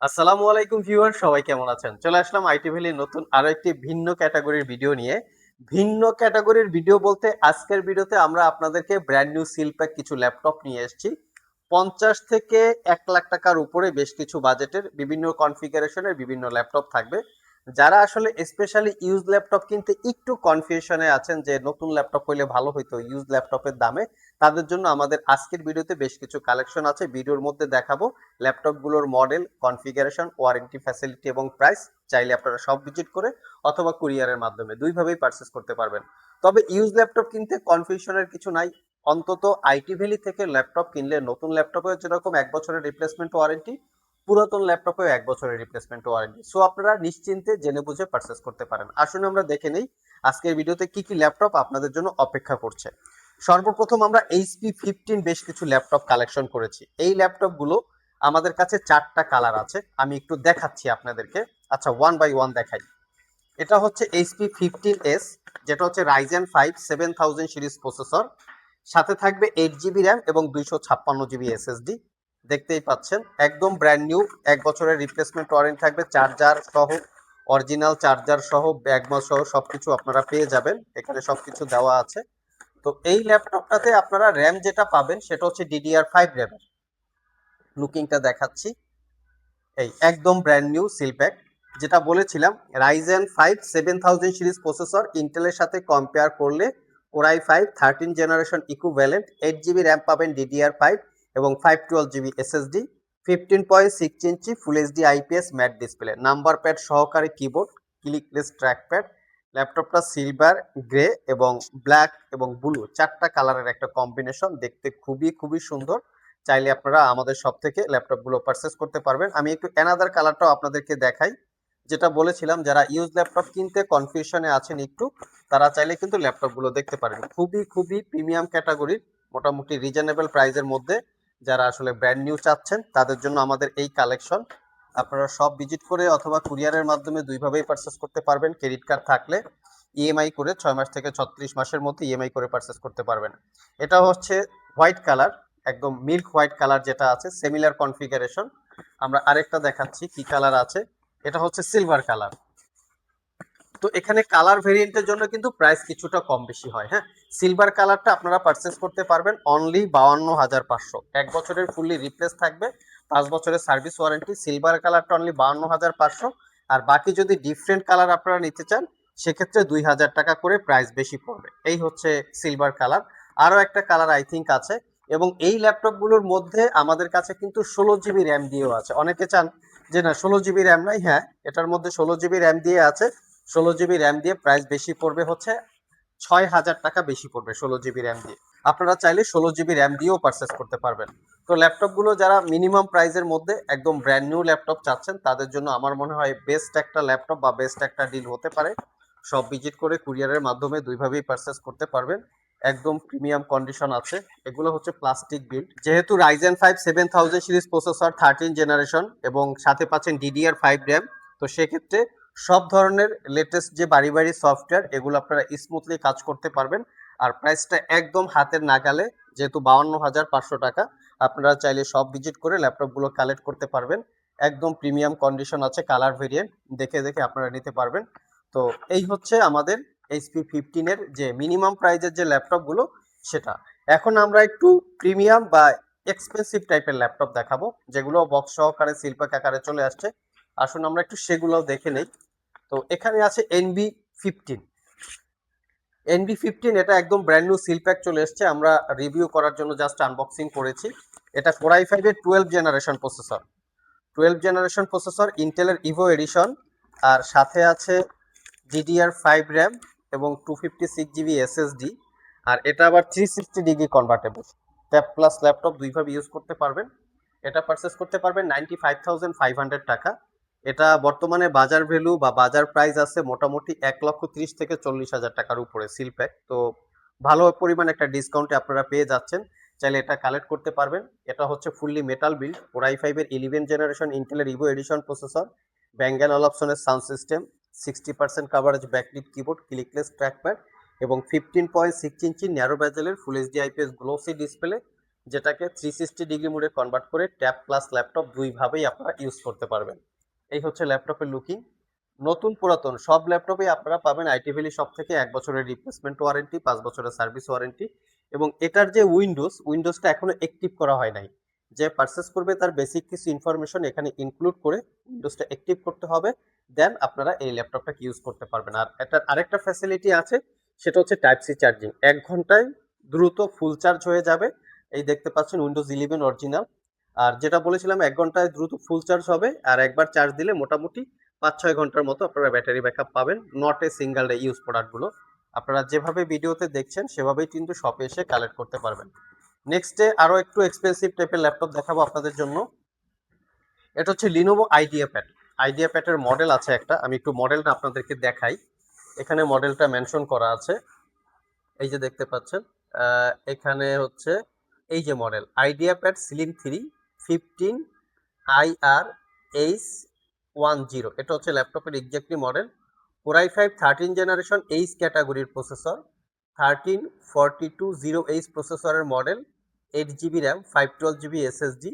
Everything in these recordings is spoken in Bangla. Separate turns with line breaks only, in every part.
আসসালামু আলাইকুম ভিউয়ার, সবাই কেমন আছেন? চলে আসলাম আইটি ভ্যালির নতুন আরো একটি ভিন্ন ক্যাটাগরির ভিডিও নিয়ে। ভিন্ন ক্যাটাগরির ভিডিও বলতে আজকের ভিডিওতে আমরা আপনাদেরকে ব্র্যান্ড নিউ সিল প্যাক কিছু ল্যাপটপ নিয়ে এসেছি। 50 থেকে 1 লাখ টাকার উপরে বেশ কিছু বাজেটের বিভিন্ন কনফিগারেশনের বিভিন্ন ল্যাপটপ থাকবে। যারা আসলে স্পেশালি ইউজ ল্যাপটপ কিনতে একটু কনফিউশনে আছেন যে নতুন ল্যাপটপ হইলে ভালো হইতো ইউজ ল্যাপটপের দামে, তাদের জন্য আমাদের আজকের ভিডিওতে বেশ কিছু কালেকশন আছে। ভিডিওর মধ্যে দেখাবো ল্যাপটপগুলোর মডেল, কনফিগারেশন, ওয়ারেন্টি ফ্যাসিলিটি এবং প্রাইস। চাইলে আপনারা সব ভিজিট করে অথবা কুরিয়ারের মাধ্যমে দুইভাবেই পারচেস করতে পারবেন। তবে ইউজ ল্যাপটপ কিনতে কনফিউশনের কিছু নাই। অন্তত আইটি ভ্যালি থেকে ল্যাপটপ কিনলে নতুন ল্যাপটপেও যেরকম 1 বছরের রিপ্লেসমেন্ট ওয়ারেন্টি, পুরাতন ল্যাপটপেও 1 বছরের রিপ্লেসমেন্ট ওয়ারেন্টি। সো আপনারা নিশ্চিন্তে জেনে বুঝে পারচেস করতে পারেন। আসুন আমরা দেখে নেই আজকের ভিডিওতে কি কি ল্যাপটপ আপনাদের জন্য অপেক্ষা করছে। সর্বপ্রথম আমরা এইচপি 15 বেশ কিছু ল্যাপটপ কালেকশন করেছি। এই ল্যাপটপগুলো আমাদের কাছে 4টা কালার আছে, আমি একটু দেখাচ্ছি আপনাদেরকে। আচ্ছা, ওয়ান বাই ওয়ান দেখাই। এটা হচ্ছে এইচপি 15s, যেটা হচ্ছে রাইজেন 5 7000 সিরিজ প্রসেসর। সাথে থাকবে 8 জিবি র্যাম এবং 256 জিবি এসএসডি। দেখতেই পাচ্ছেন একদম ব্র্যান্ড নিউ, 1 বছরের রিপ্লেসমেন্ট ওয়ারেন্টি থাকবে, চার্জার সহ, অরিজিনাল চার্জার সহ, ব্যাগ সহ সবকিছু আপনারা পেয়ে যাবেন। এখানে সবকিছু দেওয়া আছে। তো এই ল্যাপটপটাতে আপনারা র্যাম যেটা পাবেন সেটা হচ্ছে DDR5 র্যাম। লুকিংটা দেখাচ্ছি, এই একদম ব্র্যান্ড নিউ সিলপ্যাক। যেটা বলেছিলাম, রাইজেন 5 7000 সিরিজ প্রসেসর, ইন্টেলের সাথে কম্পেয়ার করলে core i 5 13 generation equivalent. 8 GB RAM পাবেন DDR5 এবং 512 GB SSD. 15.6 inch full HD IPS matte display, number pad সহকারী কিবোর্ড, ক্লিকলেস ট্র্যাকপ্যাড। ল্যাপটপটা সিলভার, গ্রে এবং ব্ল্যাক এবং ব্লু 4টা কালারের একটা কম্বিনেশন, দেখতে খুবই খুবই সুন্দর। চাইলে আপনারা আমাদের শপ থেকে ল্যাপটপগুলো পারচেস করতে পারবেন। আমি একটু অ্যানাদার কালারটাও আপনাদেরকে দেখাই। যেটা বলেছিলাম, যারা ইউজ ল্যাপটপ কিনতে কনফিউশনে আছেন একটু, তারা চাইলে কিন্তু ল্যাপটপগুলো দেখতে পারেন। খুবই খুবই প্রিমিয়াম ক্যাটাগরির, মোটামুটি রিজনেবল প্রাইসের মধ্যে যারা আসলে ব্র্যান্ড নিউ চাচ্ছেন তাদের জন্য আমাদের এই কালেকশন। আপনারা সব ভিজিট করে অথবা কুরিয়ারের মাধ্যমে দুইভাবেই পারচেস করতে পারবেন। ক্রেডিট কার্ড থাকলে ইএমআই করে 6 মাস থেকে 36 মাসের মধ্যে ইএমআই করে পারচেস করতে পারবেন। এটা হচ্ছে হোয়াইট কালার, একদম মিল্ক হোয়াইট কালার যেটা আছে, সিমিলার কনফিগারেশন। আমরা আরেকটা দেখাচ্ছি কি কালার আছে, এটা হচ্ছে সিলভার কালার। তো এখানে কালার ভেরিয়েন্টের জন্য কিন্তু প্রাইস কিছুটা কম বেশি হয়। হ্যাঁ, সিলভার কালারটা আপনারা পারচেস করতে পারবেন অনলি 52,500। 1 বছরের ফুললি রিপ্লেস থাকবে, 5 বছরের সার্ভিস ওয়ারেন্টি। সিলভার কালারটা অনলি 52,500। আর বাকি যদি ডিফারেন্ট কালার আপনারা নিতে চান সেক্ষেত্রে 2,000 টাকা করে প্রাইস বেশি পড়বে। এই হচ্ছে সিলভার কালার। আরও একটা কালার আই থিঙ্ক আছে। এবং এই ল্যাপটপগুলোর মধ্যে আমাদের কাছে কিন্তু 16 জিবি র্যাম দিয়েও আছে। অনেকে চান যে না 16 জিবি র্যাম নাই, হ্যাঁ এটার মধ্যে 16 জিবি র্যাম দিয়ে আছে। 16 জিবি র্যাম দিয়ে প্রাইস বেশি পড়বে হচ্ছে 6,000 টাকা বেশি পড়বে 16 জিবি র্যাম দিয়ে। আপনারা চাইলে 16 জিবি র্যাম দিয়েও পারচেস করতে পারবেন। তো ল্যাপটপগুলো যারা মিনিমাম প্রাইসের মধ্যে একদম ব্র্যান্ড নিউ ল্যাপটপ চাচ্ছেন তাদের জন্য আমার মনে হয় বেস্ট একটা ল্যাপটপ বা বেস্ট একটা ডিল হতে পারে। সব ভিজিট করে কুরিয়ারের মাধ্যমে দুইভাবেই পারচেস করতে পারবেন। একদম প্রিমিয়াম কন্ডিশন আছে। এগুলো হচ্ছে প্লাস্টিক বিল্ড, যেহেতু রাইজেন 5 7000 সিরিজ প্রসেসর 13 জেনারেশন এবং সাথে পাচ্ছেন DDR5 র্যাম। তো সেক্ষেত্রে সব ধরনের লেটেস্ট যে বাড়ি বাড়ি সফটওয়্যার এগুলো আপনারা স্মুথলি কাজ করতে পারবেন। আর প্রাইসটা একদম হাতের নাগালে, যেহেতু 52,500 টাকা। আপনারা চাইলে সব ভিজিট করে ল্যাপটপগুলো কালেক্ট করতে পারবেন। একদম প্রিমিয়াম কন্ডিশন আছে, কালার ভেরিয়েন্ট দেখে দেখে আপনারা নিতে পারবেন। তো এই হচ্ছে আমাদের এইচপি 15-এর যে মিনিমাম প্রাইজের যে ল্যাপটপগুলো সেটা। এখন আমরা একটু প্রিমিয়াম বা এক্সপেন্সিভ টাইপের ল্যাপটপ দেখাবো, যেগুলো বক্স সহকারে শিল্পক আকারে চলে আসছে। আসুন আমরা একটু সেগুলোও দেখে নেই। তো এখানে আছে NB15। NB15 এটা একদম ব্র্যান্ড নিউ সিল প্যাক চলে এসেছে, আমরা রিভিউ করার জন্য জাস্ট আনবক্সিং করেছি। এটা কোরাই 5 এর 12 জেনারেশন প্রসেসর। 12 জেনারেশন প্রসেসর, ইন্টেলের ইভো এডিশন। আর সাথে আছে DDR5 র্যাম এবং 256 জিবি এসএসডি। আর এটা আবার 360 degree convertible, tab plus laptop দুইভাবে ইউজ করতে পারবেন। এটা পারচেস করতে পারবেন 95,500 টাকা। এটা বর্তমানে বাজার ভ্যালু বা বাজার প্রাইস আছে মোটামুটি 1,30,000 থেকে 40,000 টাকার উপরে সিল প্যাক। তো ভালো পরিমাণ একটা ডিসকাউন্টে আপনারা পেয়ে যাচ্ছেন, চাইলে এটা কালেক্ট করতে পারবেন। এটা হচ্ছে ফুললি মেটাল বিল্ড, কোরাই 5 এর 11 জেনারেশন ইন্টেলের ইভো এডিশন প্রসেসর, ব্যাঙ্গেল অলপসনের sound system, 60% coverage backlit keyboard, clickless trackpad এবং 15.6 ইঞ্চি ন্যারো ব্যাজেলের full HD IPS glossy display. যেটাকে 360 ডিগ্রি মোডে কনভার্ট করে ট্যাব প্লাস ল্যাপটপ দুইভাবেই আপনারা ইউজ করতে পারবেন। এই হচ্ছে ল্যাপটপের লুকিং। নতুন পুরাতন সব ল্যাপটপেই আপনারা পাবেন আইটি ভ্যালি শপ থেকে 1 বছরের রিপ্লেসমেন্ট ওয়ারেন্টি, 5 বছরের সার্ভিস ওয়ারেন্টি, এবং এটার যে উইন্ডোজটা এখনো অ্যাক্টিভ করা হয় নাই। যে পারচেস করবে তার বেসিক কিছু ইনফরমেশন এখানে ইনক্লুড করে উইন্ডোজটা অ্যাক্টিভ করতে হবে, দেন আপনারা এই ল্যাপটপটাকে ইউজ করতে পারবেন। আর এটার আরেকটা ফ্যাসিলিটি আছে, সেটা হচ্ছে টাইপ সি চার্জিং। 1 ঘন্টায় দ্রুত ফুল চার্জ হয়ে যাবে। এই দেখতে পাচ্ছেন উইন্ডোজ 11 অরিজিনাল। আর যেটা বলেছিলাম 1 ঘন্টায় দ্রুত ফুল চার্জ হবে, আর একবার চার্জ দিলে মোটামুটি 5-6 ঘন্টার মতো আপনারা ব্যাটারি ব্যাকআপ পাবেন। Not a single day use প্রোডাক্টগুলো আপনারা যেভাবে ভিডিওতে দেখছেন সেভাবেই কিন্তু শপে এসে কালেক্ট করতে পারবেন। নেক্সটে আরো একটু এক্সপেন্সিভ টাইপের ল্যাপটপ দেখাবো আপনাদের জন্য। এটা হচ্ছে লিনোভো আইডিয়া প্যাড। আইডিয়া প্যাডের মডেল আছে একটা, আমি একটু মডেলটা আপনাদেরকে দেখাই। এখানে মডেলটা মেনশন করা আছে, এই যে দেখতে পাচ্ছেন। এখানে হচ্ছে এই যে model idea pad ceiling 3 15 IR-H10, এটা হচ্ছে ল্যাপটপের exactly model. Core i5 13 generation H ক্যাটাগরির প্রসেসর, 13420H প্রসেসরের model, 8 GB RAM, 512 GB SSD।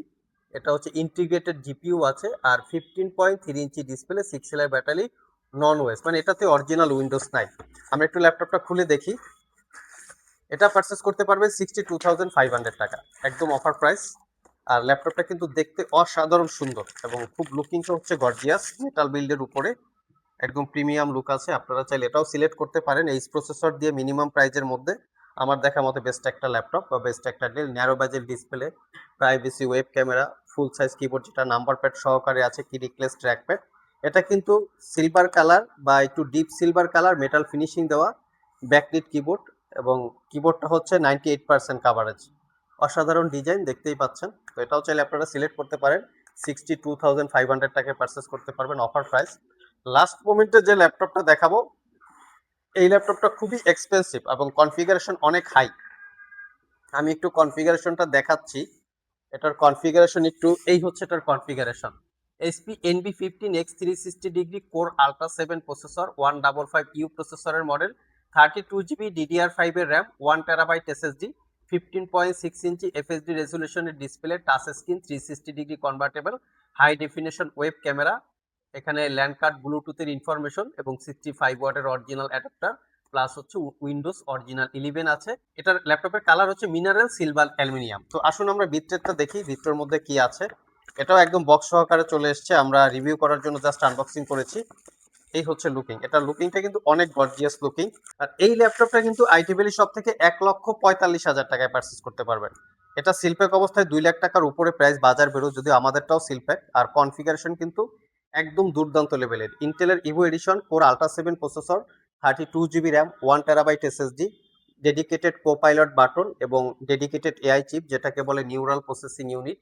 এটা হচ্ছে ইন্টিগ্রেটেড জিপিইউ আছে, আর 15.3 ইঞ্চি ডিসপ্লে, 6 এর ব্যাটারি, নন ওয়েস, মানে এটাতে অরিজিনাল উইন্ডোজ নাই। আমরা একটু ল্যাপটপটা খুলে দেখি। এটা পারচেস করতে পারবেন 62,500 টাকা, একদম অফার প্রাইস। আর ল্যাপটপটা কিন্তু দেখতে অসাধারণ সুন্দর এবং খুব লুকিংটা হচ্ছে গর্জিয়াস, মেটাল বিল্ডের উপরে একদম প্রিমিয়াম লুক আছে। আপনারা চাইলে এটাও সিলেক্ট করতে পারেন এইচ প্রসেসর দিয়ে মিনিমাম প্রাইজের মধ্যে। আমার দেখা মতে বেস্ট একটা ল্যাপটপ বা বেস্ট একটা deal. Narrow budget display, privacy, web camera, full size keyboard যেটা নাম্বার প্যাড সহকারে আছে, কিরিক্লেস ট্র্যাক প্যাড। এটা কিন্তু সিলভার কালার বা একটু deep silver colour, metal finishing দেওয়া ব্যাকলিট কিবোর্ড, এবং কিবোর্ডটা হচ্ছে 98% কাভারেজ। অসাধারণ ডিজাইন দেখতেই পাচ্ছেন। তো এটাও চাইলে আপনারা সিলেক্ট করতে পারেন। 62,500 টাকায় পারচেস করতে পারবেন, অফার প্রাইস। লাস্ট মোমেন্টে যে ল্যাপটপটা দেখাবো, এই ল্যাপটপটা খুবই এক্সপেন্সিভ এবং কনফিগারেশন অনেক হাই। আমি একটু কনফিগারেশনটা দেখাচ্ছি। এটার কনফিগারেশন একটু, এই হচ্ছে এটার configuration. HP NB15X 360 degree core ultra 7 processor, 155U প্রসেসরের মডেল, 32 GB DDR5 এর র্যাম, 1 TB SSD, 15.6 ইঞ্চি FHD রেজুলেশনের display, touch screen, 360 degree convertible, high definition web camera, এখানে ল্যান্ড কার্ড ব্লুটুথের ইনফরমেশন এবং 65 ওয়াটের অরিজিনাল অ্যাডাপ্টার, প্লাস হচ্ছে উইন্ডোজ অরিজিনাল 11 আছে। এটার ল্যাপটপের কালার হচ্ছে মিনারেল সিলভার অ্যালুমিনিয়াম। তো আসুন আমরা ভিতরেরটা দেখি, ভিতরের মধ্যে কি আছে। এটাও একদম বক্স সহকারে চলে এসেছে, আমরা রিভিউ করার জন্য জাস্ট আনবক্সিং করেছি। এই হচ্ছে লুকিং, এটা লুকিংটা কিন্তু অনেক গর্জিয়াস লুকিং। আর এই ল্যাপটপটা কিন্তু আইটি ভ্যালি শপ থেকে 1,45,000 টাকায় পারচেস করতে পারবেন। এটা সিলপ্যাক অবস্থায় 2 লাখ টাকার উপরে প্রাইস বাজার বেরো, যদিও আমাদেরটাও সিলপ্যাক। আর কনফিগারেশন কিন্তু একদম দুর্দান্ত লেভেলের। ইন্টেলের Evo edition core ultra 7 processor, 32 GB RAM, 1 TB SSD, dedicated Copilot button এবং ডেডিকেটেড এআই চিপ যেটাকে বলে নিউরাল প্রসেসিং ইউনিট,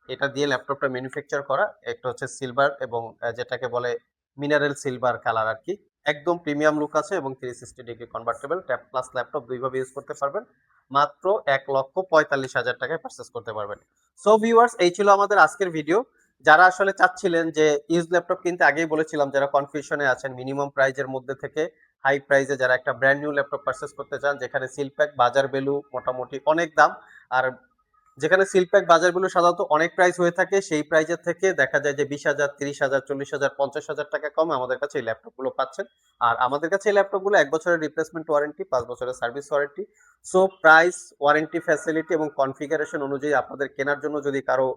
এটা দিয়ে ল্যাপটপটা ম্যানুফ্যাকচার করা। একটা হচ্ছে সিলভার এবং যেটাকে বলে মিনারেল সিলভার কালার আর কি। একদম প্রিমিয়াম লুক আছে এবং 360 degree convertible. Tab plus laptop দুইভাবে ইউজ করতে পারবেন। মাত্র 1,45,000 টাকায় পারচেস করতে পারবেন। সো ভিউয়ার্স, এই ছিল আমাদের আজকের ভিডিও। যারা আসলে চাচ্ছিলেন যে ইউজ ল্যাপটপ কিনতে, আগেই বলেছিলাম যারা কনফিউশনে আছেন মিনিমাম প্রাইজের মধ্যে থেকে হাই প্রাইজে যারা একটা ব্র্যান্ড নিউ ল্যাপটপ পারচেস করতে চান, যেখানে সিলপ্যাক বাজার ভ্যালু মোটামুটি অনেক দাম, আর যেখানে সিলপ্যাক বাজার ভ্যালু সাধারণত অনেক প্রাইস হয়ে থাকে, সেই প্রাইজের থেকে দেখা যায় যে 20,000, 30,000, 40,000, 50,000 টাকা কমে আমাদের কাছে এই ল্যাপটপগুলো পাচ্ছেন। আর আমাদের কাছে এই ল্যাপটপগুলো 1 বছরের রিপ্লেসমেন্ট ওয়ারেন্টি, 5 বছরের service warranty. So price, warranty, facility এবং কনফিগারেশন অনুযায়ী আপনাদের কেনার জন্য যদি কারো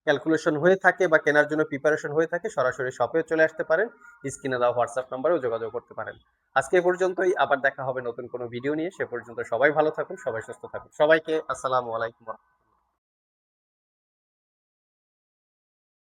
ক্যালকুলেশন হয়ে থাকে বা কেনার জন্য প্রিপারেশন হয়ে থাকে, সরাসরি শপে চলে আসতে পারেন। স্ক্রিনে দেওয়া হোয়াটসঅ্যাপ নাম্বারেও যোগাযোগ করতে পারেন। আজকে এ পর্যন্তই, আবার দেখা হবে নতুন কোনো ভিডিও নিয়ে। সে পর্যন্ত সবাই ভালো থাকুন, সবাই সুস্থ থাকুন। সবাইকে আসসালামু আলাইকুম।